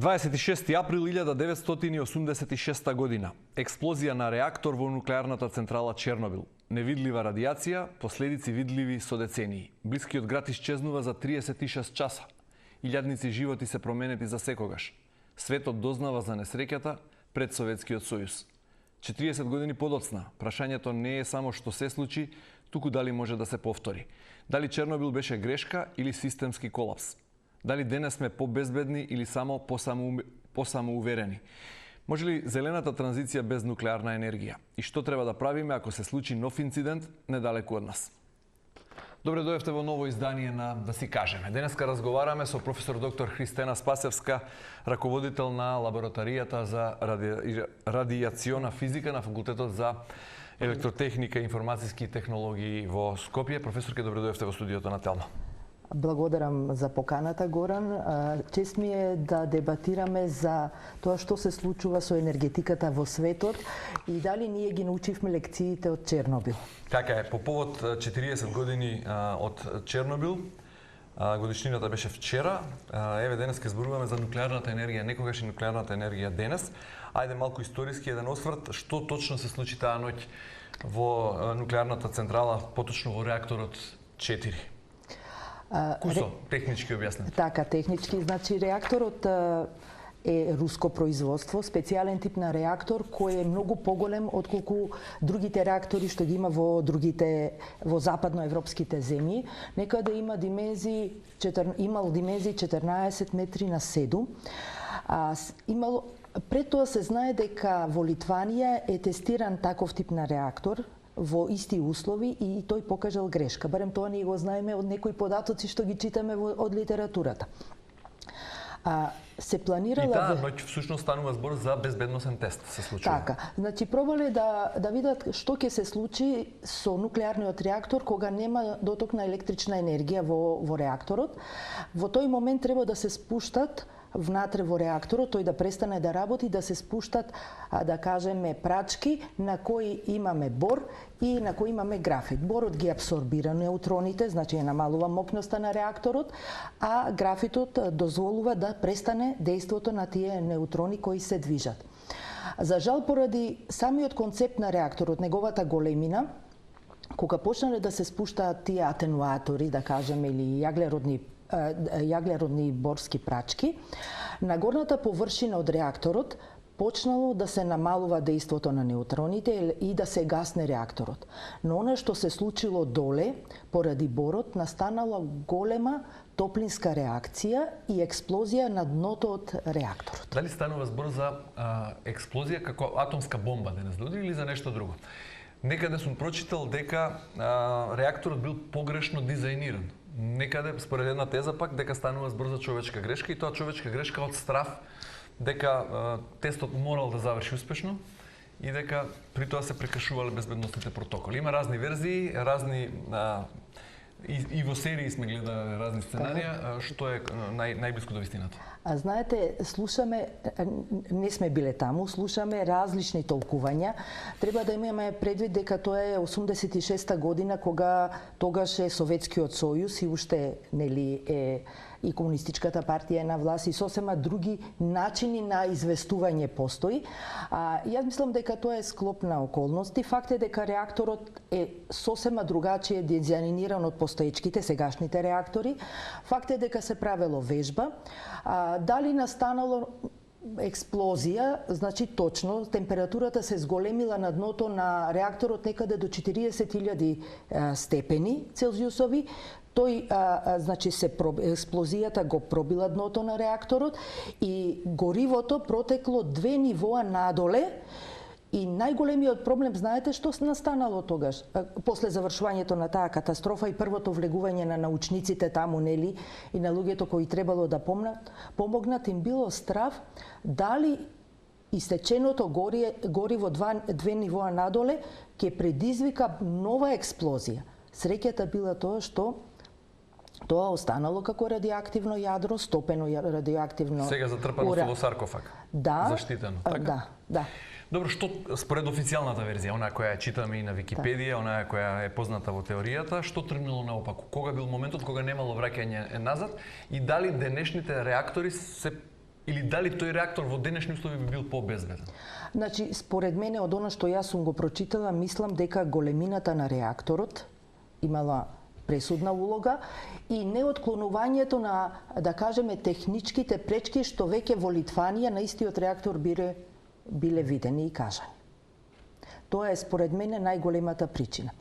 26 април 1986 година. Експлозија на реактор во нуклеарната централа Чернобил. Невидлива радијација, последици видливи со децении. Блискиот град исчезнува за 36 часа. Илјадници животи се променети за секогаш. Светот дознава за несреќата пред Советскиот сојуз. 40 години подоцна, прашањето не е само што се случи, туку дали може да се повтори. Дали Чернобил беше грешка или системски колапс? Дали денес сме побезбедни или само посамоуверени? Може ли зелената транзиција без нуклеарна енергија? И што треба да правиме ако се случи нов инцидент недалеку од нас? Добре дојавте во ново издание на Да си кажеме. Денеска разговараме со професор доктор Христена Спасевска, раководител на лабораторијата за радијациона физика на факултетот за електротехника и информацијски технологии во Скопје. Професорке, добре дојавте во студиото на Телма. Благодарам за поканата, Горан. Чест ми е да дебатираме за тоа што се случува со енергетиката во светот и дали ние ги научивме лекциите од Чернобил. Така е, по повод 40 години од Чернобил, годишнината беше вчера, еве денес ке зборуваме за нуклеарната енергија, некогаш и нуклеарната енергија денес. Ајде малку историски еден осврт, што точно се случи таа ноќ во нуклеарната централа, поточно во реакторот 4. Кусо, технички објаснете. Така, технички, значи реакторот е руско производство, специјален тип на реактор кој е многу поголем отколку другите реактори што ги има во западноевропските земји. Некаде има имал димензии 14 метри на 7. Пред тоа се знае дека во Литванија е тестиран таков тип на реактор во исти услови и тој покажал грешка. Барем тоа ние го знаеме од некои податоци што ги читаме од литературата. Се планирала... И таа ноќ всушност станува збор за безбедносен тест се случува. Така, значи пробале да видат што ќе се случи со нуклеарниот реактор кога нема доток на електрична енергија во реакторот. Во тој момент треба да се спуштат внатре во реакторот, тој да престане да работи, да се спуштат, да кажеме, прачки на кои имаме бор и на кои имаме графит. Борот ги абсорбира неутроните, значи намалува мокноста на реакторот, а графитот дозволува да престане дејството на тие неутрони кои се движат. За жал, поради самиот концепт на реакторот, неговата големина, кога почнале да се спуштаат тие атенуатори, да кажеме, или јаглеродни борски прачки, на горната површина од реакторот почнало да се намалува дејството на неутроните и да се гасне реакторот. Но она што се случило доле, поради борот, настанала голема топлинска реакција и експлозија на дното од реакторот. Дали станува збор за експлозија како атомска бомба денес да удри или за нешто друго? Некаде сум прочитал дека реакторот бил погрешно дизајниран. Некаде, според една теза пак, дека станува збор за човечка грешка и тоа човечка грешка од страв дека тестот морал да заврши успешно и дека при тоа се прекршувале безбедносните протоколи. Има разни верзии, и во серии сме гледали разни сценарија, што е најблиску до вистината. Знаете, слушаме, не сме биле таму, слушаме различни толкувања. Треба да имаме предвид дека тоа е 86-та година кога тогаш е Советскиот сојуз и уште нели е и комунистичката партија е на власт и сосема други начини на известување постои. Јас мислам дека тоа е склоп на околности. Факт е дека реакторот е сосема другачие дизајниран од постоечките сегашните реактори. Факт е дека се правело вежба. Дали настанало експлозија, значи точно, температурата се зголемила на дното на реакторот некаде до 40.000 степени Целзиусови. Тој, значи, експлозијата го пробила дното на реакторот и горивото протекло 2 нивоа надоле. И најголемиот проблем, знаете што настанало тогаш? После завршувањето на таа катастрофа и првото влегување на научниците таму, нели, и на луѓето кои требало да помогнат, им било страв дали истеченото гориво 2 нивоа надоле ќе предизвика нова експлозија. Среќата била тоа што тоа останало како радиоактивно јадро, стопено радиоактивно. Сега затрпано во саркофаг. Да. Заштитено, така? Да. Добро, што според официјалната верзија, онаа која ја читаме и на Википедија, онаа која е позната во теоријата, што тргнало наопаку? Кога бил моментот кога немало враќање назад и дали денешните реактори се Или дали тој реактор во денешни услови би бил побезбеден? Значи, според мене, од она што јас сум го прочитала, мислам дека големината на реакторот имала пресудна улога и неотклонувањето на, да кажеме, техничките пречки што веќе во Литванија на истиот реактор биле видени и кажани. Тоа е според мене најголемата причина.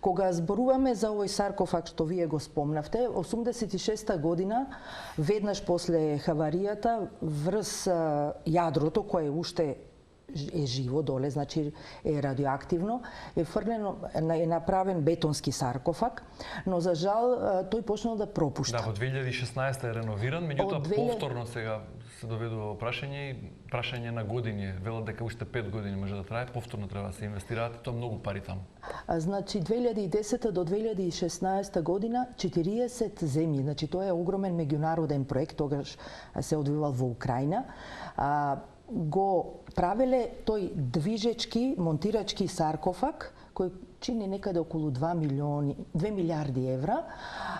Кога зборуваме за овој саркофаг што вие го спомнавте, 86-та година, веднаш после хаваријата, врз јадрото кое уште е живо доле, значи е радиоактивно, е фрлено, е направен бетонски саркофаг, но за жал тој почнал да пропушта. Да, во 2016 е реновиран, меѓутоа повторно сега се доведува во прашање на години. Велат дека уште 5 години може да трае, повторно треба да се инвестираат, тоа многу пари таму. Значи 2010 до 2016 година 40 земји, значи тоа е огромен меѓународен проект, тогаш се одвивал во Украина. Го правеле тој движечки, монтирачки саркофаг, кој чини некаде околу 2 милиарди евра,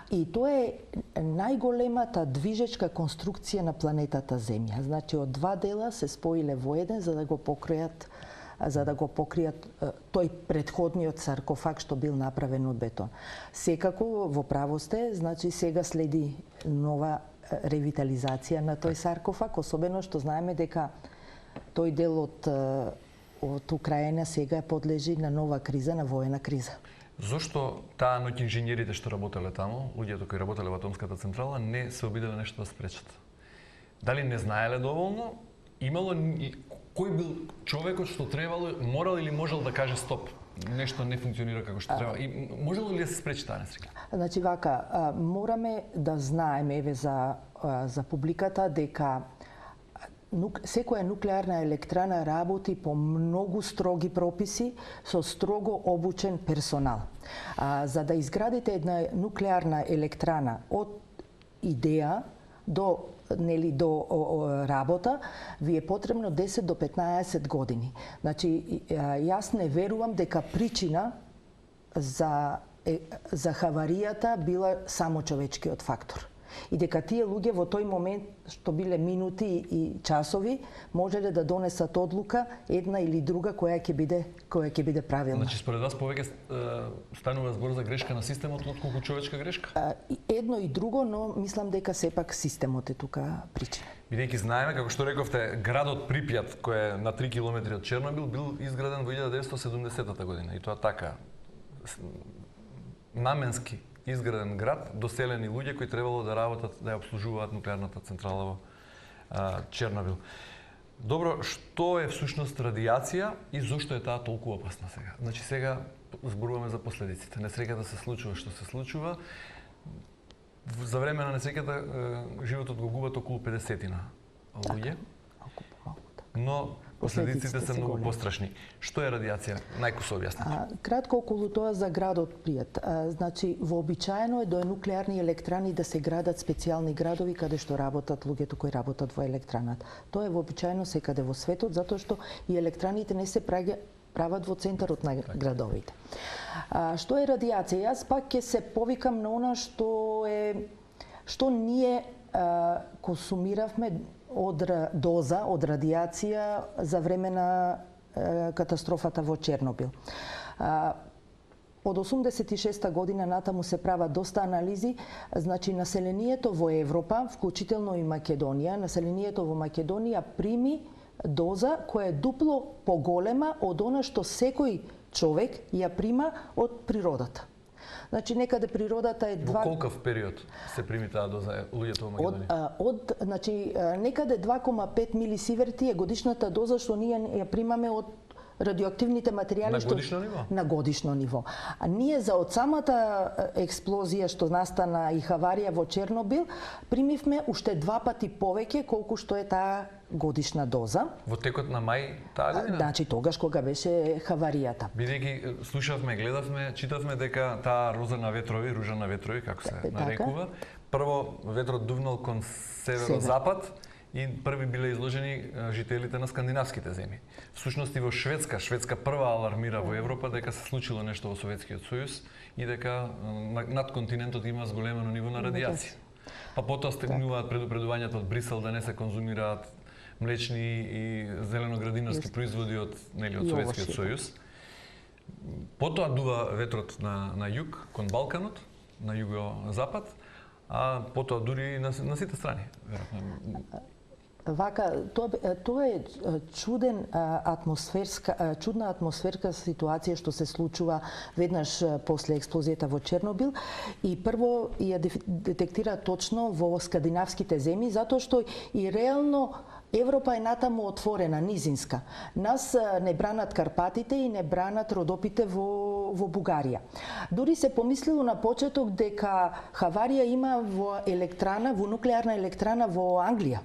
и тоа е најголемата движечка конструкција на планетата Земја. Значи од два дела се споиле во еден за да го покријат тој претходниот саркофаг што бил направен од бетон. Секако во право сте, значи сега следи нова ревитализација на тој саркофаг, особено што знаеме дека тој дел од Украина сега подлежи на нова криза, на воена криза. Зошто таа ноќ инженерите што работеле таму, луѓето кои работеле во атомската централа, не се обиделе нешто да спречат? Дали не знаеле доволно? Имало кој бил човекот што требало, морал или можел да каже стоп? Нешто не функционира како што треба. И можело ли да се спречи таа несреќа? Значи вака, мораме да знаеме еве за публиката дека секоја нуклеарна електрана работи по многу строги прописи со строго обучен персонал. За да изградите една нуклеарна електрана од идеја до работа, ви е потребно 10 до 15 години. Значи, јас не верувам дека причина за хаваријата била само човечкиот фактор. И дека тие луѓе во тој момент, што биле минути и часови, можеле да донесат одлука една или друга која ќе биде правилна. Значи според вас повеќе станува збор за грешка на системот отколку човечка грешка? Едно и друго, но мислам дека сепак системот е тука причина. Бидејќи знаеме, како што рековте, градот Припјат, кој е на 3 километри од Чернобил, бил изграден во 1970 година. И тоа така, наменски изграден град, доселени луѓе кои требало да работат, да ја обслужуваат нуклеарната централа во Чернобил. Добро, што е всушност радиација и зошто е таа толку опасна сега? Значи сега зборуваме за последиците. Несреќата се случува што се случува. За време на несреќата животот го губат околу 50-тина луѓе. Но последиците се многу пострашни. Што е радиација? Најкусо објаснете. Кратко околу тоа за градот Пријат. Значи, вообичаено е до нуклеарни електрани да се градат специјални градови каде што работат луѓето кои работат во електраната. Тоа е вообичаено секаде во светот, затоа што и електраните не се прават во центарот на градовите. Што е радиација? Јас пак ќе се повикам на она што ние консумиравме од доза, од радиација за време на катастрофата во Чернобил. Од 86-та година натаму се прават доста анализи, значи населението во Европа, вклучително и Македонија, населението во Македонија прими доза која е дупло поголема од она што секој човек ја прима од природата. Значи некаде природата е Во колкав период се прими таа доза луѓето во Македонија? Значи некаде 2,5 милисиверти е годишната доза што ние ја примаме од радиоактивните материјали на годишно ниво? На годишно ниво. А ние за од самата експлозија што настана и хаварија во Чернобил примивме уште 2 пати повеќе колку што е таа годишна доза. Во текот на мај таа година? Значи тогаш кога беше хаваријата. Бидејќи слушавме, гледавме, читавме дека таа ружа на ветрови, како се нарекува, прво ветрот дувнал кон северозапад и први биле изложени жителите на скандинавските земји. Всушност и во Шведска прва алармира во Европа дека се случило нешто во Советскиот сојуз и дека над континентот има зголемено ниво на радиација. Па потоа стигнуваат предупредувањата од Брисел да не се конзумираат млечни и зеленоградинарски производи од Советскиот сојуз. Потоа дува ветрот на југ, кон Балканот, на југо-запад, а потоа дури на сите страни. Вака, тоа е чудна атмосферска ситуација што се случува веднаш после експлозијата во Чернобил и прво ја детектира точно во скандинавските земји, затоа што и реално Европа е натаму отворена, низинска. Нас не бранат Карпатите и не бранат Родопите во Бугарија. Дури се помислило на почеток дека хаварија има во нуклеарна електрана во Англија.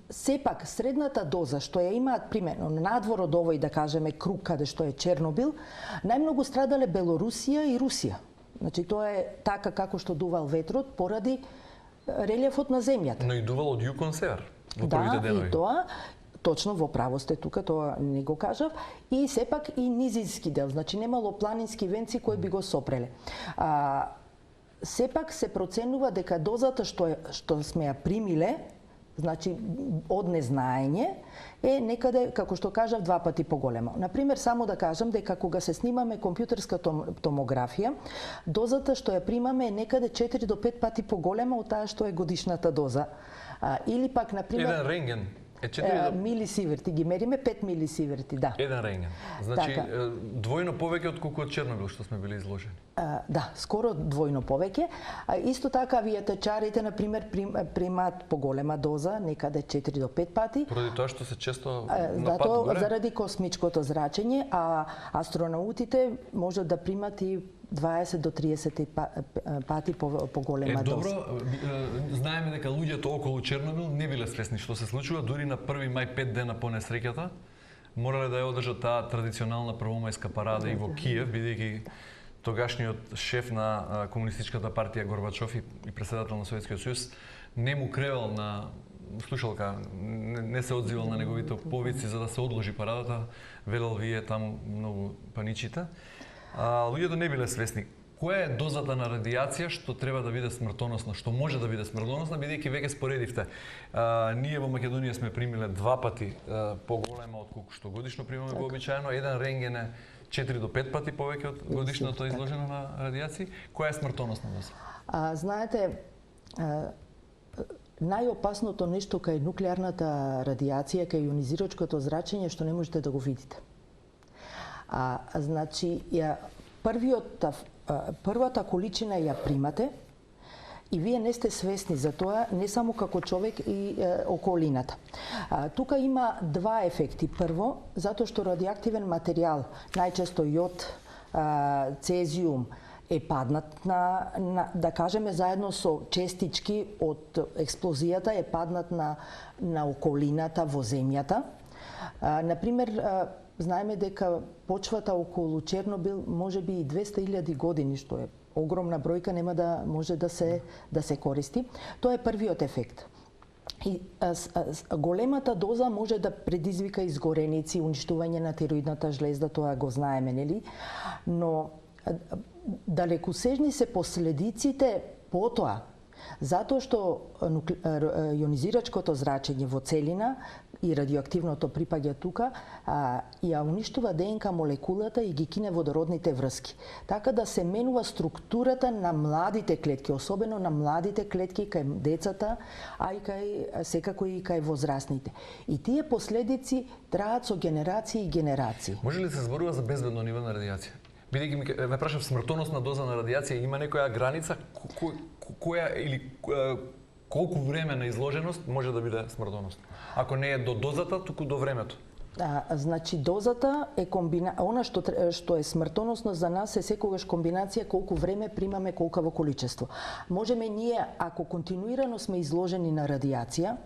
Сепак, средната доза што ја имаат примерно надвор од овој, да кажеме, круг каде што е Чернобил, најмногу страдале Белорусија и Русија. Значи тоа е така како што дувал ветрот поради релјефот на земјата. Но и дувал од југ кон север во првите денови. Да, и тоа точно во право сте тука, тоа не го кажав, и сепак и низински дел, значи немало планински венци кои би го сопреле. Сепак се проценува дека дозата што сме ја примиле, значи од незнаење, е некаде, како што кажав, 2 пати поголема. Например, само да кажам дека кога се снимаме компјутерска томографија, дозата што ја примаме е некаде 4 до 5 пати поголема од таа што е годишната доза. Или пак, например... Еден рентген е 4 милисиверти, ги мериме 5 милисиверти, да. Еден рентген. Значи, двојно повеќе од колку од Чернобил што сме били изложени. Да, скоро двојно повеќе. Исто така авијатачарите, например, примаат поголема доза, некаде 4 до 5 пати. Поради тоа што се често на пат горе? Заради космичкото зрачење, а астронаутите можат да примат и 20 до 30 пати поголема доза. Добро, знаеме дека луѓето околу Чернобил не биле свесни што се случува, дури на 1 мај 5 дена по несреќата, морале да ја одржат таа традиционална првомајска парада и во Киев, бидејќи тогашниот шеф на Комунистичката партија Горбачов и претседател на Советскиот сојуз не му кревал на слушалка, не се одзивал на неговите повици за да се одложи парадата, велел вие таму многу паничите. Луѓето не биле свесни. Која е дозата на радиација што треба да биде смртоносна, што може да биде смртоносна, бидејќи веќе споредивте. Ние во Македонија сме примиле 2 пати поголема од колку што годишно примаме вообичаено, еден рентген е 4 до 5 пати повеќе од годишното изложено на радиации. Која е смртоносна доза? Знаете, најопасното нешто кај нуклеарната радиација, кај ионизирачкото зрачење, што не можете да го видите. Значи, првата количина ја примате и вие не сте свесни за тоа, не само како човек и околината. Тука има 2 ефекти. Прво, затоа што радиоактивен материјал, најчесто јод, цезиум, е паднат да кажеме заедно со честички од експлозијата, е паднат на околината во земјата. Например, знаеме дека почвата околу Чернобил може би и 200.000 години, што е огромна бројка, нема да може да се користи. Тоа е првиот ефект. И големата доза може да предизвика изгореници, уништување на тироидната жлезда, тоа го знаеме, нели? Но далекосежни се последиците потоа, затоа што ионизирачкото зрачење во целина и радиоактивното припаѓа тука, ја уништува ДНК молекулата и ги кине водородните врски. Така да се менува структурата на младите клетки, особено на младите клетки кај децата, а и секако и кај возрастните. И тие последици траат со генерации и генерации. Може ли се зборува за безбедно ниво на радиација? Бидејќи ме прашав, смртоносна доза на радиација има некоја граница која или колку време на изложеност може да биде смртоносно? Ако не е до дозата, туку до времето. Значи дозата е она што е смртоносно за нас е секогаш комбинација колку време примаме колкаво количество. Можеме ние, ако континуирано сме изложени на радиација,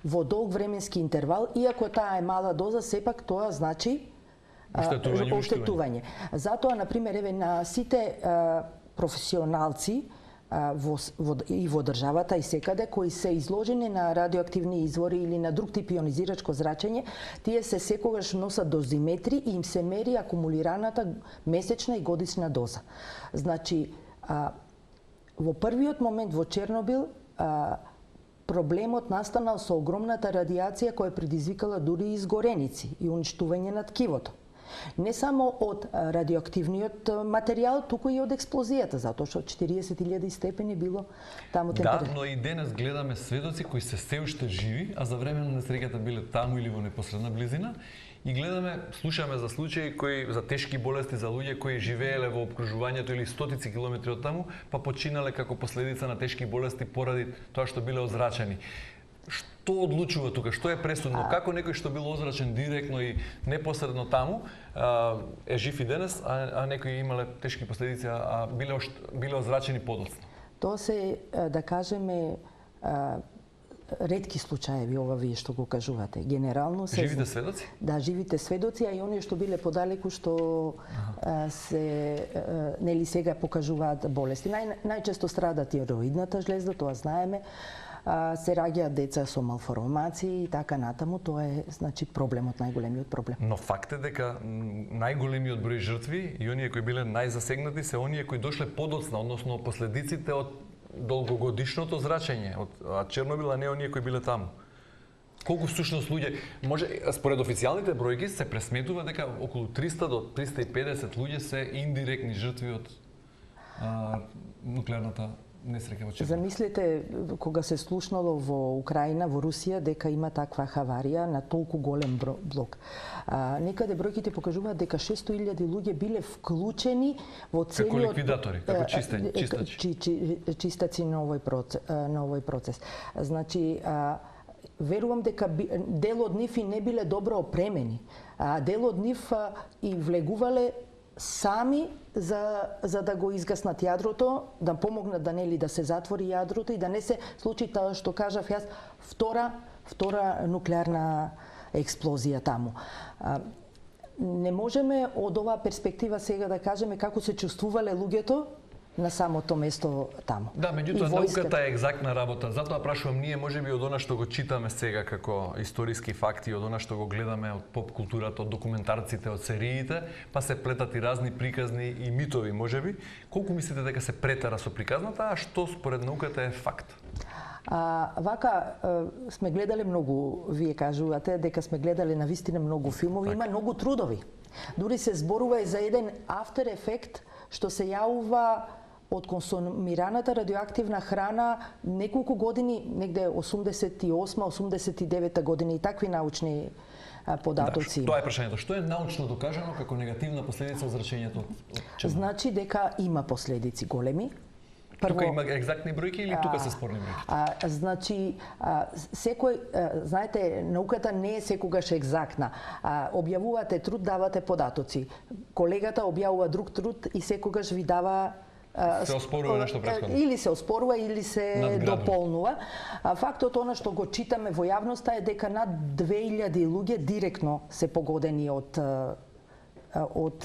во долг временски интервал, иако таа е мала доза, сепак тоа значи оштетување. Затоа, например, еве на сите професионалци и во државата и секаде кои се изложени на радиоактивни извори или на друг тип ионизирачко зрачење, тие се секогаш носат дозиметри и им се мери акумулираната месечна и годишна доза. Значи, во првиот момент во Чернобил проблемот настанал со огромната радиација која предизвикала дури изгореници и уништување на ткивото. Не само од радиоактивниот материјал, туку и од експлозијата, затоа што 40.000 степени било таму температура. Да, но и денес гледаме сведоци кои се уште живи, а за време на несреќата биле таму или во непосредна близина, и гледаме, слушаме за случаи кои за тешки болести за луѓе кои живееле во опкружувањето или стотици километри од таму, па починале како последица на тешки болести поради тоа што биле озрачени. Што одлучува тука? Што е пресудно? Како некој што бил озрачен директно и непосредно таму е жив и денес, а некои имале тешки последици, а биле озрачени подоцна? Тоа се, да кажеме, ретки случаеви, ова вие што го кажувате. Генерално се живите сведоци? Да, живите сведоци, а и оние што биле подалеку што се нели сега покажуваат болести. Најчесто страда тироидната жлезда, тоа знаеме. Се раѓаат деца со малформации и така натаму, тоа е значи проблемот, најголемиот проблем. Но факт е дека најголемиот број жртви и оние кои биле најзасегнати се оние кои дошле подоцна, односно последиците од долгогодишното зрачење од Чернобил, а не оние кои биле таму. Колку всушност луѓе, може според официјалните бројки се пресметува дека околу 300 до 350 луѓе се индиректни жртви од нуклеарната несреќа во Чернобил. Замислете кога се слушнало во Украина, во Русија, дека има таква хаварија на толку голем блок. Некаде бројките покажуваат дека 600.000 луѓе биле вклучени во целиот како ликвидатори, како чистачи, чистаци на овој процес. Значи, верувам дека дел од нив и не биле добро опремени. Дел од нив и влегувале сами за да го изгаснат јадрото, да помогнат да нели да се затвори јадрото и да не се случи тоа што кажав јас, втора нуклеарна експлозија таму. Не можеме од оваа перспектива сега да кажеме како се чувствувале луѓето на самото место таму. Да, меѓутоа науката е екзактна работа. Затоа прашувам ние, можеби од она што го читаме сега како историски факти, од она што го гледаме од поп културата, од документарците, од сериите, па се плетат и разни приказни и митови, можеби. Колку мислите дека се претера со приказната, а што според науката е факт? Вака сме гледале многу, вие кажувате дека сме гледале навистина многу филмови, има многу трудови. Дури се зборува и за еден after effect што се јавува од консумираната радиоактивна храна неколку години, негде 88-89 година и такви научни податоци. Да, тоа е прашањето. Што е научно докажано како негативна последица од зрачењето од Чернобил? Значи дека има последици големи. Тука има екзактни бројки или тука се спорни бројки? Значи, секој, знаете, науката не е секогаш екзактна. Објавувате труд, давате податоци. Колегата објавува друг труд и секогаш ви дава се оспорува нешто претходно. Или се оспорува, или се надградува. дополнува. Фактот она што го читаме во јавноста е дека над 2000 луѓе директно се погодени од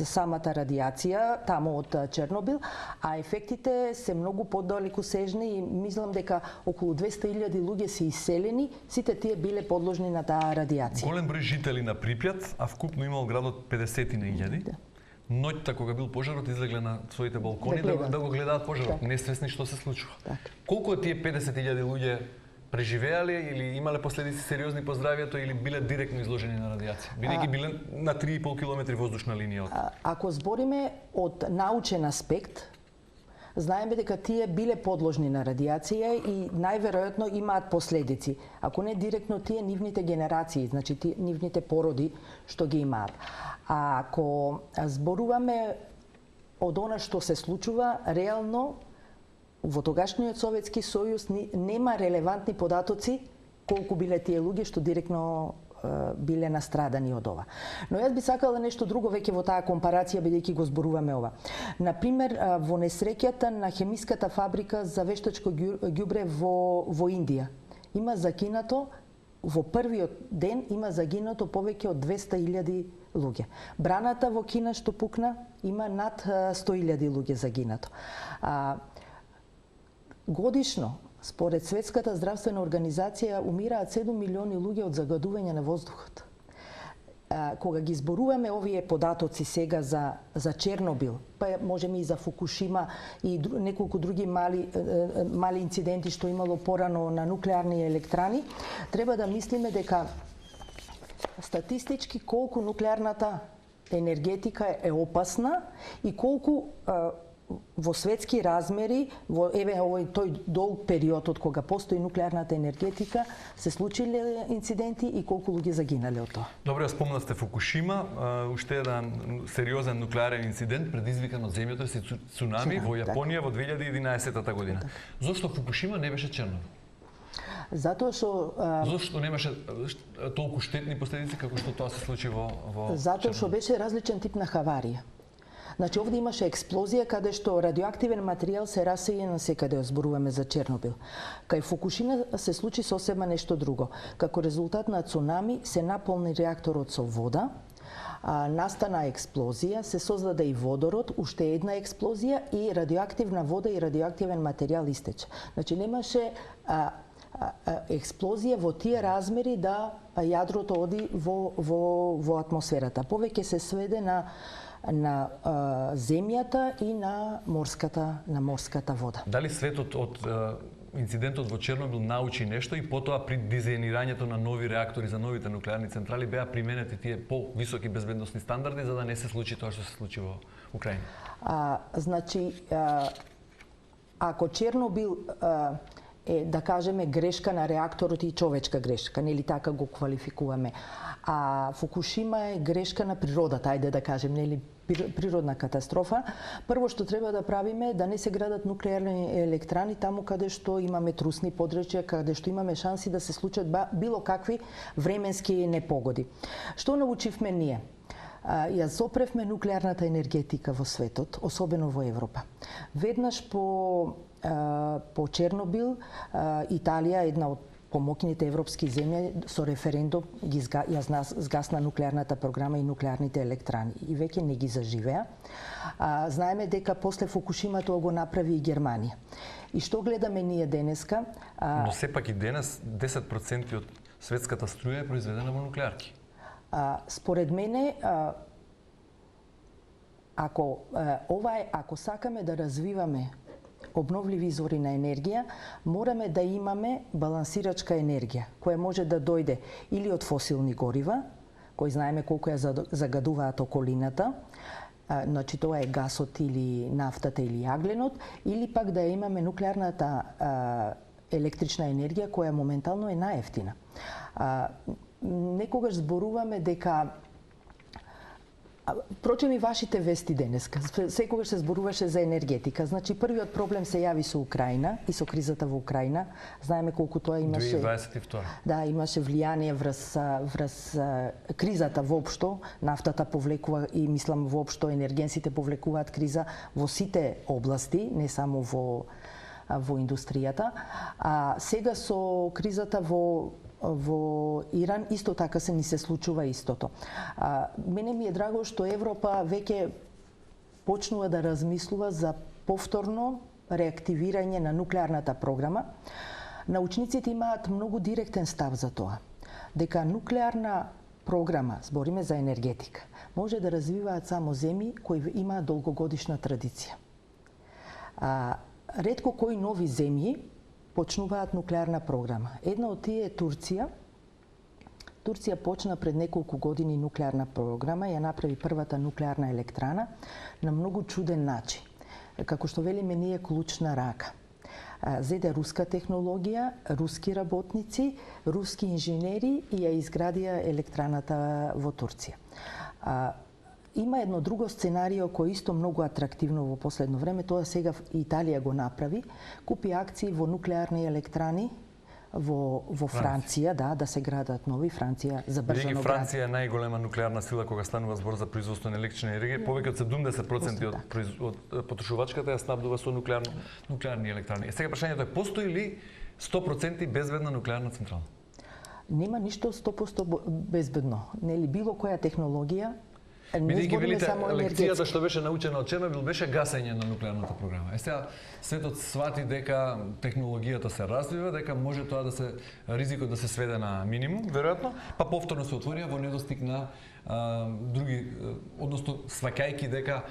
самата радиација, таму од Чернобил, а ефектите се многу подалекосежни и мислам дека околу 200.000 луѓе се иселени, сите тие биле подложни на таа радиација. Голем број жители на Припјат, а вкупно имал градот 50.000. Да. Ноќта кога бил пожарот излегле на своите балкони да го гледаат пожарот, так. Несвесни што се случува. Так. Колку од тие 50.000 луѓе преживеале или имале последици сериозни по здравјето или биле директно изложени на радиација? Бидејќи биле на 3,5 км воздушна линија од... Ако збориме од научен аспект, знаеме дека тие биле подложни на радиација и најверојатно имаат последици. Ако не директно тие, нивните генерации, значи нивните породи што ги имаат. А ако зборуваме од она што се случува, реално во тогашниот Советски сојуз нема релевантни податоци колку биле тие луѓе што директно биле настрадани од ова. Но јас би сакала нешто друго веќе во таа компарација, бидејќи го зборуваме ова. Например, во несреќата на хемиската фабрика за вештачко ѓубре во Индија има загинато, во првиот ден има загинато повеќе од 200.000 луѓе. Браната во Кина што пукна има над 100.000 луѓе загинато. Годишно, според Светската здравствена организација, умираат 7 милиони луѓе од загадување на воздухот. кога ги зборуваме овие податоци сега за Чернобил, па можеме и за Фукушима и неколку други мали инциденти што имало порано на нуклеарни електрани, треба да мислиме дека статистички колку нуклеарната енергетика е опасна и колку во светски размери, во овој тој долг период од кога постои нуклеарната енергетика, се случиле инциденти и колку луѓе загинале од тоа. Добре, спомнавте Фукушима, уште еден сериозен нуклеарен инцидент предизвикан од земјотрес и цунами во Јапонија во 2011 година. Зошто Фукушима не беше Чернобил? Затоа што Зошто немаше толку штетни последици како што тоа се случи во Затоа што беше различен тип на хаварија. Значи, овде имаше експлозија каде што радиоактивен материјал се расеја насекаде, зборуваме за Чернобил. Кај Фукушима се случи сосема нешто друго. Како резултат на цунами се наполни реакторот со вода, настана експлозија, се создаде и водород, уште една експлозија и радиоактивна вода и радиоактивен материјал истече. Значи, немаше експлозија во тие размери да јадрото оди во атмосферата. Повеќе се сведе на земјата и на морската вода. Дали светот од инцидентот во Чернобил научи нешто и потоа при дизајнирањето на нови реактори за новите нуклеарни централи беа применети тие повисоки безбедносни стандарди за да не се случи тоа што се случи во Украина? Значи, ако Чернобил е, да кажеме, грешка на реакторот и човечка грешка, нели така го квалификуваме. А Фукушима е грешка на природата, ајде да кажем, нели природна катастрофа. Прво што треба да правиме е да не се градат нуклеарни електрани таму каде што имаме трусни подречја, каде што имаме шанси да се случат било какви временски непогоди. Што научивме ние? Ја зопревме нуклеарната енергетика во светот, особено во Европа. Веднаш по Чернобил, Италија, една од помокните европски земји, со референдум ја згасна нуклеарната програма и нуклеарните електрани. И веќе не ги заживеа. Знаеме дека после Фукушима тоа го направи и Германија. И што гледаме ние денеска? Но сепак и денес 10% од светската струја е произведена во нуклеарки. Според мене, ако сакаме да развиваме обновливи извори на енергија, мораме да имаме балансирачка енергија, која може да дојде или од фосилни горива, кои знаеме колку ја загадуваат околината, значи тоа е гасот или нафтата или јагленот, или пак да имаме нуклеарната електрична енергија која моментално е најевтина. Некогаш зборуваме дека прочем и вашите вести денеска. Секогаш се зборуваше за енергетика. Значи првиот проблем се јави со Украина и со кризата во Украина. Знаеме колку тоа имаше 2022. Да, имаше влијание врз кризата воопшто, нафтата повлекува и мислам воопшто енергенсите повлекуваат криза во сите области, не само во индустријата. А сега со кризата во Иран исто така ни се случува истото. Мене ми е драго што Европа веќе почнува да размислува за повторно реактивирање на нуклеарната програма. Научниците имаат многу директен став за тоа, дека нуклеарна програма, збориме за енергетика, може да развиваат само земји кои имаат долгогодишна традиција. Ретко кои нови земји почнуваат нуклеарна програма. Една од тие е Турција. Турција почна пред неколку години нуклеарна програма, ја направи првата нуклеарна електрана на многу чуден начин. Како што велиме ние клучна рака. Зеде руска технологија, руски работници, руски инженери и ја изградија електраната во Турција. Има едно друго сценарио кој исто многу атрактивно во последно време, тоа сега Италија го направи, купи акции во нуклеарни електрани во Франција, да се градат нови. Франција забрзано гради. Франција е најголема нуклеарна сила кога станува збор за производство на електрична енергија. Повеќе од 70% од потрошувачката ја снабдува со нуклеарни електрани. Сега прашањето е, постои ли 100% безбедна нуклеарна централа? Нема ништо 100% безбедно. Нели било која технологија. Бидејќи велите, лекцијата што беше научена од Чернобил беше гасење на нуклеарната програма. Сега светот свати дека технологијата се развива, дека може тоа да се ризикот да се сведе на минимум, веројатно, па повторно се отворија во недостиг на други, односно сваќајќи дека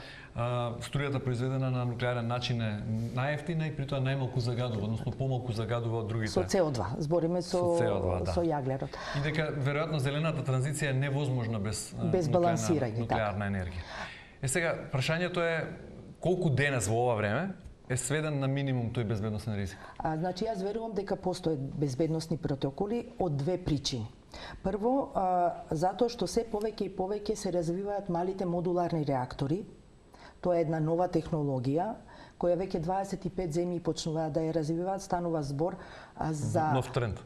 струјата произведена на нуклеарен начин е најевтина и притоа најмалку загадува, односно помалку загадува од другите. Со CO2, збориме со CO2, да. Со јаглерот. И дека веројатно зелената транзиција е невозможна без балансирање, нуклеарна енергија. Сега прашањето е колку денес во ова време е сведен на минимум тој безбедносен ризик? Значи, јас верувам дека постојат безбедносни протоколи од две причини. Прво, затоа што се повеќе и повеќе се развиваат малите модуларни реактори. Тоа е една нова технологија која веќе 25 земји почнуваат да ја развиваат, станува збор за нов тренд.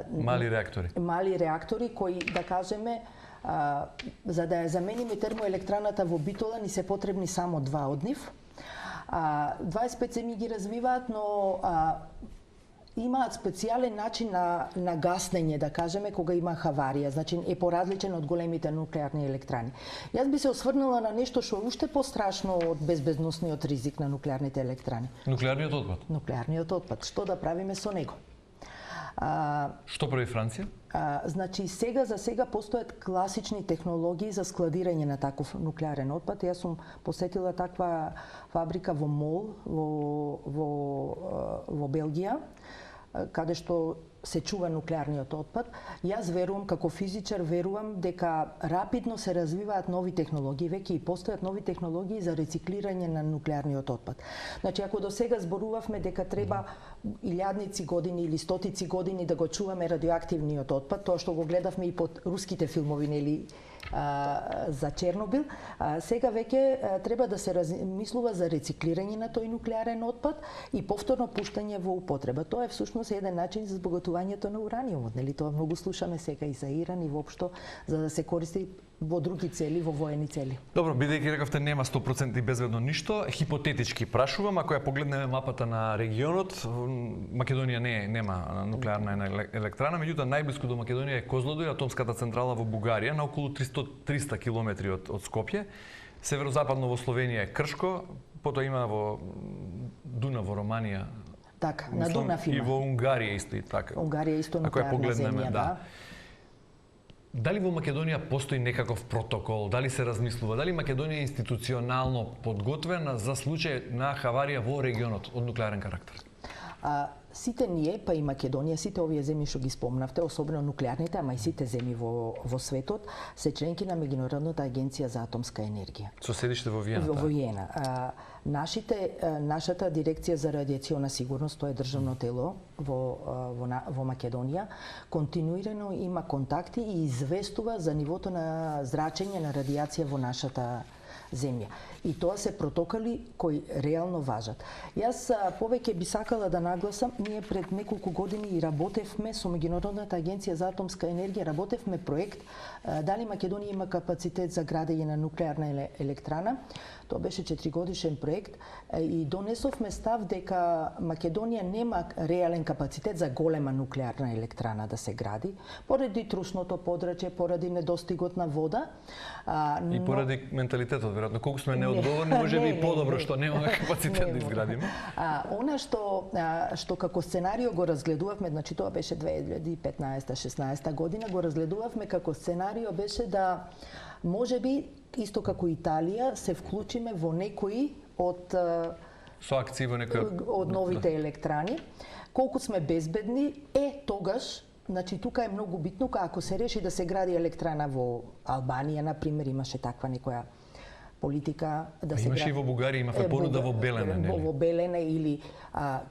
Мали реактори. Мали реактори кои, да кажеме, за да ја замениме термоелектраната во Битола ни се потребни само два од нив. 25 земји ги развиваат, но имаат специјален начин на гаснење, да кажеме, кога има хаварија, значи е поразличен од големите нуклеарни електрани. Јас би се осврнала на нешто што е уште пострашно од безбедносниот ризик на нуклеарните електрани. Нуклеарниот отпад. Нуклеарниот отпад. Што да правиме со него? Што прави Франција? Значи, за сега постојат класични технологии за складирање на таков нуклеарен отпад. Јас сум посетила таква фабрика во Мол, во Белгија, каде што се чува нуклеарниот отпад. Јас верувам, како физичар, верувам дека рапидно се развиваат нови технологии, веќе и постојат нови технологии за рециклирање на нуклеарниот отпад. Значи, ако до сега зборувавме дека треба илјадници години или стотици години да го чуваме радиоактивниот отпад, тоа што го гледавме и под руските филмови, нели, за Чернобил, сега веќе треба да се размислува за рециклирање на тој нуклеарен отпад и повторно пуштање во употреба. Тоа е всушност еден начин за збогатувањето на ураниумот, нели? Тоа многу слушаме сега и за Иран и воопшто за да се користи во други цели, во воени цели. Добро, бидејќи рековте нема 100% безбедно ништо, хипотетички прашувам, ако ја погледнеме мапата на регионот, Македонија нема нуклеарна електрана, меѓутоа најблиску до Македонија е Козлодуј, атомската централа во Бугарија, на околу 300 километри од Скопје. Северозападно во Словенија е Кршко, потоа има во Дунав во Романија. Така, на Дунав има. И во Унгарија исто и така. Унгарија исто нуклеарна земја, да. Дали во Македонија постои некаков протокол, дали се размислува, дали Македонија е институционално подготвена за случај на хаварија во регионот од нуклеарен карактер? Сите ние, па и Македонија, сите овие земји што ги спомнавте, особено нуклеарните, ама и сите земји во светот, се членки на Меѓународната агенција за атомска енергија. Со седиште во Виена? Во Виена. Нашата дирекција за радиациона сигурност, тоа е државно тело во Македонија, континуирано има контакти и известува за нивото на зрачење на радиација во нашата земја. И тоа се протоколи кои реално важат. Јас повеќе би сакала да нагласам, ние пред неколку години и работевме со Меѓународната агенција за атомска енергија, работевме проект дали Македонија има капацитет за градење на нуклеарна електрана. Тоа беше 4-годишен проект и донесовме став дека Македонија нема реален капацитет за голема нуклеарна електрана да се гради, поради трусното подрачје, поради недостигот на вода. И поради менталитетот, веројатно, колку сме неодговорни, може би и подобро што немаме капацитет да изградиме. Она што како сценарио го разгледувавме, значи тоа беше 2015-16 година, го разгледувавме како сценарио беше да можеби исто како Италија се вклучиме во некои од со акции во некои од новите електрани. Колку сме безбедни тогаш. Значи, тука е многу битно, ако се реши да се гради електрана во Албанија, например, имаше таква некоја политика да се имаше и во Бугарија, имаше понуда во Белене, нели? Во Белене или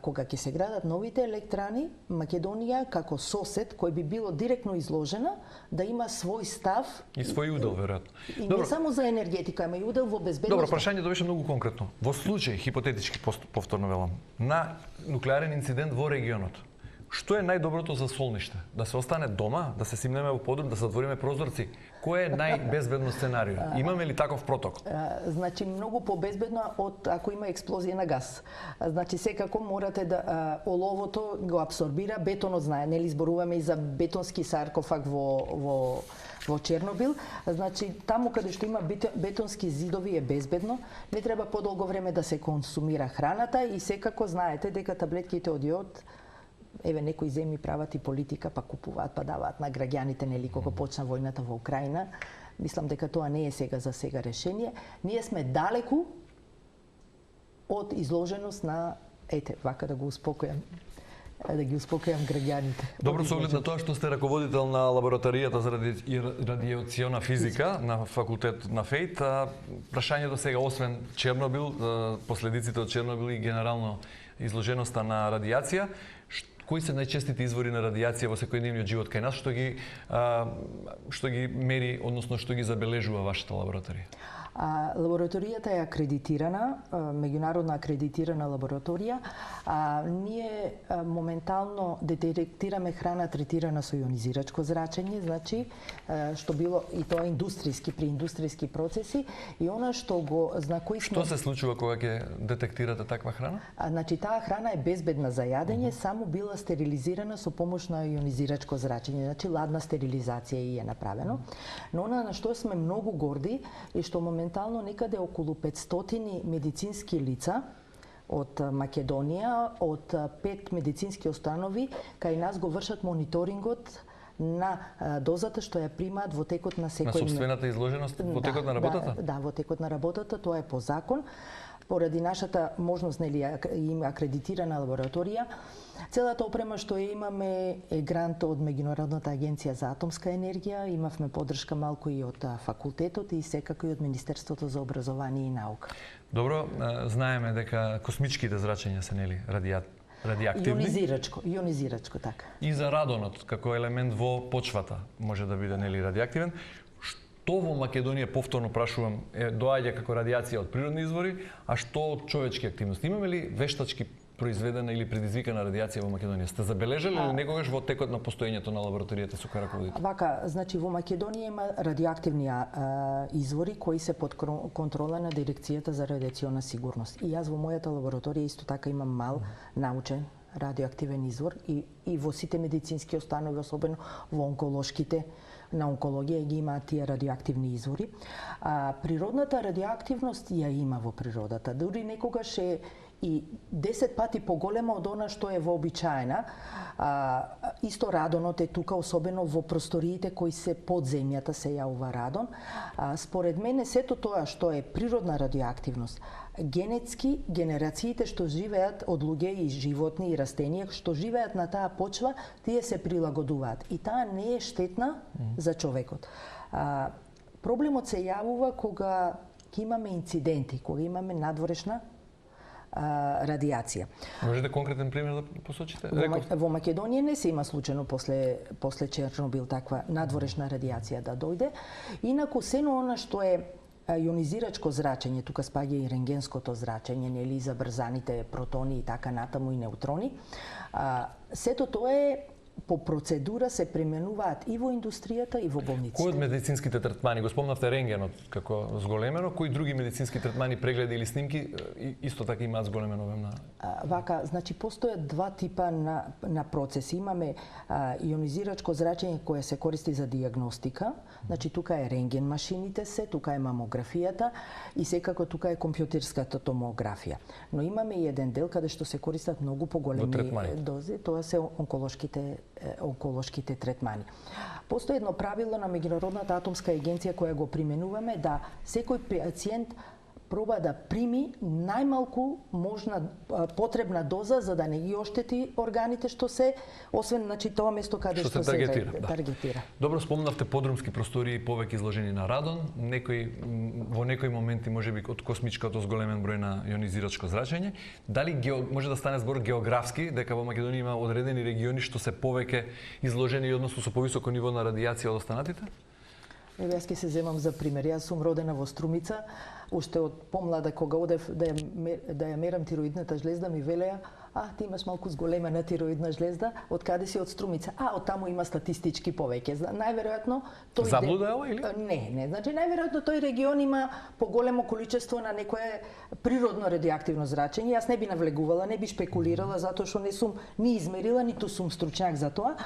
кога ќе се градат новите електрани, Македонија како сосед кој би било директно изложена да има свој став и свој удел веројатно. И не само за енергетика, ама и удел во безбедност. Добро, прашањето беше многу конкретно. Во случај хипотетички повторно велам на нуклеарен инцидент во регионот, што е најдоброто за Солниште? Да се остане дома, да се симнеме во подрум, да затвориме прозорци? Кој е најбезбедно сценарио? Имаме ли таков протокол? Значи, многу побезбедно од ако има експлозија на газ. Значи, секако морате да оловото го абсорбира, бетонот знае, нели зборуваме и за бетонски саркофаг во Чернобил. Значи, таму каде што има бетонски зидови е безбедно, не треба подолго време да се консумира храната и секако знаете дека таблетките од јод, еве некои земји прават и политика, па купуваат, па даваат на граѓаните, нели, кога почна војната во Украина, мислам дека тоа не е сега за сега решение, ние сме далеку од изложеност на, вака да ги успокојам граѓаните. Добро, со оглед на тоа што сте раководител на лабораторијата за радиациона физика на факултет на ФЕЙТ, прашањето сега, освен Чернобил, последиците од Чернобил и генерално изложеноста на радиација, кои се најчестите извори на радиација во секојдневниот живот кај нас, што ги мери, односно што ги забележува вашата лабораторија? Лабораторијата е акредитирана, меѓународно акредитирана лабораторија. Ние моментално детектираме храна третирана со ионизирачко зрачење, значи што било и тоа индустријски, при индустријски процеси, и она што го кои Што се случува кога ќе детектирате таква храна? Значи таа храна е безбедна за јадење, само била стерилизирана со помош на ионизирачко зрачење, значи ладна стерилизација е направено. Но она на што сме многу горди е што моментално некаде околу 500 медицински лица од Македонија, од 5 медицински установи, кај нас го вршат мониторингот на дозата што ја примаат во текот на секој... На собствената изложеност во текот на работата? Да, во текот на работата, тоа е по закон. Поради нашата можност, нели, има акредитирана лабораторија, целата опрема што ја имаме е грант од Меѓународната агенција за атомска енергија, имавме поддршка малку и од факултетот и секако и од Министерството за образование и наука. Добро, знаеме дека космичките зрачења се, нели, радиоактивни. Ионизирачко, така. И за радонот, како елемент во почвата, може да биде, нели, радиоактивен. Што во Македонија, повторно прашувам, доаѓа како радиација од природни извори, а што од човечки активности? Имаме ли вештачки произведена или предизвикана радиација во Македонија? Сте забележале ли некогаш во текот на постоењето на лабораторијата со која раководите? Вака, значи во Македонија има радиоактивни извори кои се под контрола на Дирекцијата за радиациона сигурност. И јас во мојата лабораторија исто така имам мал научен радиоактивен извор и во сите медицински установи, особено во онколошките, на онкологија ги имаат тие радиоактивни извори. Природната радиоактивност ја има во природата. Дури некогаш е и 10 пати поголема од она што е вообичаена. Исто радонот е тука, особено во просториите кои се под земјата се јавува радон. Според мене сето тоа што е природна радиоактивност, генетски генерациите што живеат од луѓе и животни и растенија што живеат на таа почва, тие се прилагодуваат и таа не е штетна за човекот. Проблемот се јавува кога ќе имаме инциденти, кога имаме надворешна радиација. Можете конкретен пример да посочите? Во Македонија не се има случајно после Чернобил таква надворешна радиација да дојде. Инаку сено она што е ионизирачко зрачење, тука спаѓа и рентгенското зрачење, нели, за брзаните протони и така натаму и неутрони. Сето тоа е по процедура се применуваат и во индустријата и во болниците. Кои од медицинските третмани, го спомнавте рентгенот како зголемено, кои други медицински третмани, прегледи или снимки исто така имаат зголемен обем на... Вака, значи постојат два типа на процеси. Имаме ионизирачко зрачење кое се користи за дијагностика, значи тука е рентген машините се, тука е мамографијата и секако тука е компјутерската томографија. Но имаме и еден дел каде што се користат многу поголеми дози, тоа се онколошките третмани. Постои едно правило на Меѓународната атомска агенција која го применуваме, да секој пациент проба да прими најмалку можна потребна доза за да не ги оштети органите што се, освен значи тоа место каде што се таргетира. Добро, спомнавте подрумски простории повеќе изложени на радон, во некои моменти можеби од космичкото зголемен број на ионизирачко зрачење. Дали може да стане збор географски дека во Македонија има одредени региони што се повеќе изложени односно со повисоко ниво на радиација од останатите? Јас ќе се земам за пример. Јас сум родена во Струмица. Уште од помлада кога одев да ја мерам тироидната жлезда, ми велеа: ти имаш малку зголемена тироидна жлезда, од каде си? Од Струмица. Од таму има статистички повеќе. Најверојатно тој заблуда е ова или? Не, значи најверојатно тој регион има поголемо количество на некое природно радиоактивно зрачење. Јас не би навлегувала, не би шпекулирала затоа што не сум ни измерила, ниту сум стручњак за тоа,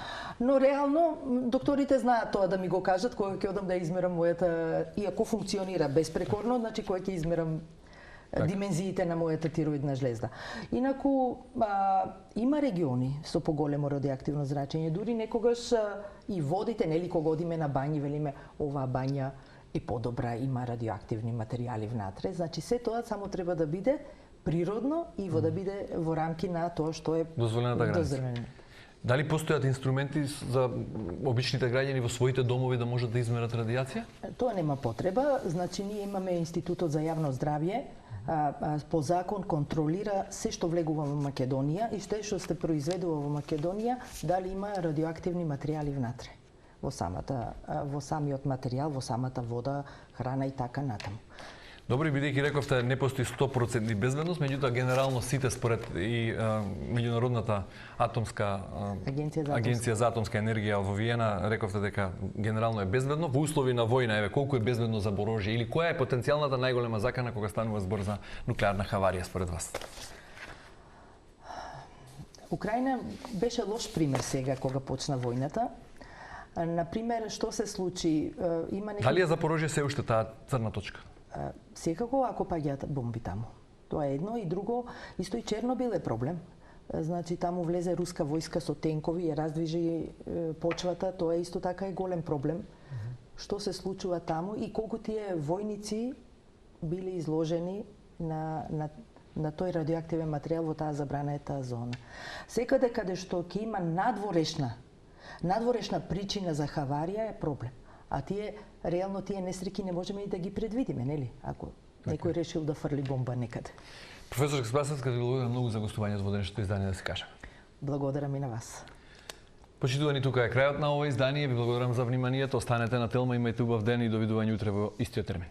но реално докторите знаат тоа да ми го кажат кога ќе одам да измерам мојата, иако функционира безпрекорно, значи кога ќе измерам димензиите на мојата тироидна жлезда. Инаку има региони со поголемо радиоактивно зрачење, дури некогаш и водите, нели, кога одиме на бањи, велиме оваа бања и подобра, има радиоактивни материјали внатре. Значи се тоа само треба да биде природно и да биде во рамки на тоа што е дозволената граница. Дали постојат инструменти за обичните граѓани во своите домови да можат да измерат радиација? Тоа нема потреба. Значи ние имаме Институтот за јавно здравје, по закон контролира се што влегува во Македонија и што се произведува во Македонија, дали има радиоактивни материјали внатре во самиот материјал, во самата вода, храна и така натаму. Добро, бидејќи рековте не постои 100% безбедност, меѓутоа генерално сите според и меѓународната агенција за атомска енергија во Виена рековте дека генерално е безбедно во услови на војна, еве колку е безбедно за оружје или која е потенцијалната најголема закана кога станува збор за нуклеарна хаварија според вас? Украина беше лош пример сега кога почна војната. Например, што се случи, има Дали е Запорожје се уште таа црна точка? Секако ако паѓаат бомби таму. Тоа е едно и друго, исто и Чернобил е проблем. Значи таму влезе руска војска со тенкови, ја раздвижи почвата, тоа е исто така и голем проблем. Што се случува таму и колку тие војници били изложени на тој радиоактивен материјал во таа забранета зона. Секаде каде што ќе има надворешна причина за хаварија е проблем. А реално тие несреќи не можеме и да ги предвидиме, нели? Ако некој решил да фрли бомба некаде. Професор Спасовска, ви благодарам многу за гостувањето во денешното издание, да се кажа. Благодарам и на вас. Почитувани, тука е крајот на ова издание. Ви благодарам за вниманието. Останете на Телма, имајте убав ден и довидување утре во истиот термин.